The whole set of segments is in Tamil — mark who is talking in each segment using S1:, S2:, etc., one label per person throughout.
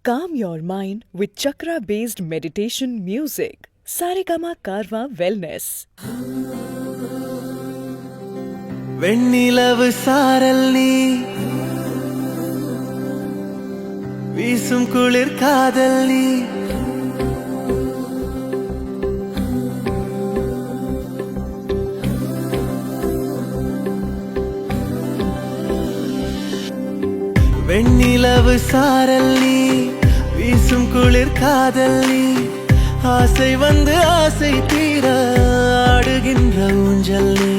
S1: Calm your mind with chakra-based meditation music. Saregama Karwa Wellness.
S2: வெண்ணிலவு சாரல் நீ வீசும் குளிர் காதல் நீ வெண்ணிலவு சாரல் நீ வீசும் குளிர் காதல் நீ ஆசை வந்து ஆசை தீர ஆடுகின்ற ஊஞ்சல் நீ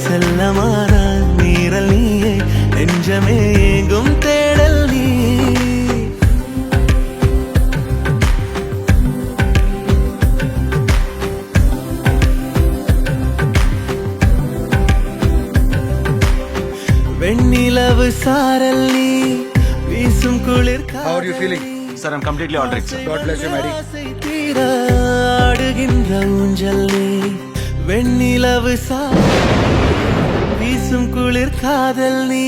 S2: செல்லமான நீரல் நீயே நெஞ்சமே எங்கும் தேடல் நீ வெண்ணிலவு சாரல் நீ வீசும் குளிர்
S3: How are you feeling?
S4: Sir, I'm completely all right, sir.
S3: God bless you, Mary.
S2: ஆடுகின்ற ஊஞ்சல் நீ வெண்ணிலவு வீசும் குளிர் காதல் நீ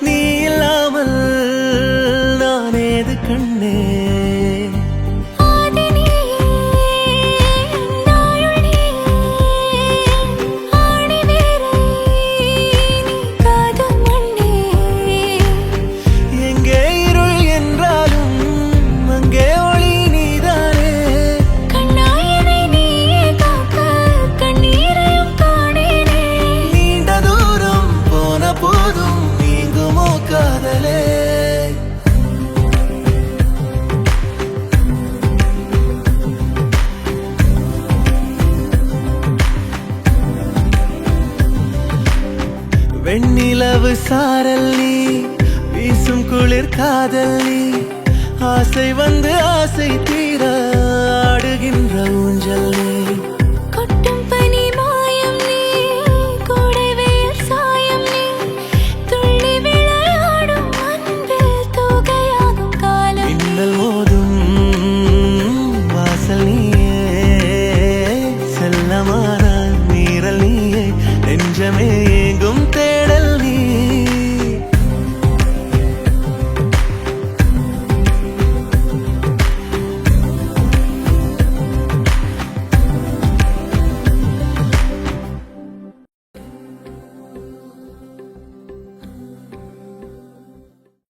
S2: நீ இல்லாமல் நான் ஏது கண்ணே எங்கே இருள் என்றாலும் அங்கே ஒளி நீதானே நீண்ட தூரம் போன போதும் நீங்குமோ காதலே வெண்ணிலவு சாரல் நீ வீசும் குளிர் காதல் நீ ஆசை வந்து ஆசை தீர ஆடுகின்ற ஊஞ்சல் நீ மின்னல் மோதும் வாசல் நீயே செல்லமான நீரல் நீயே நெஞ்சமே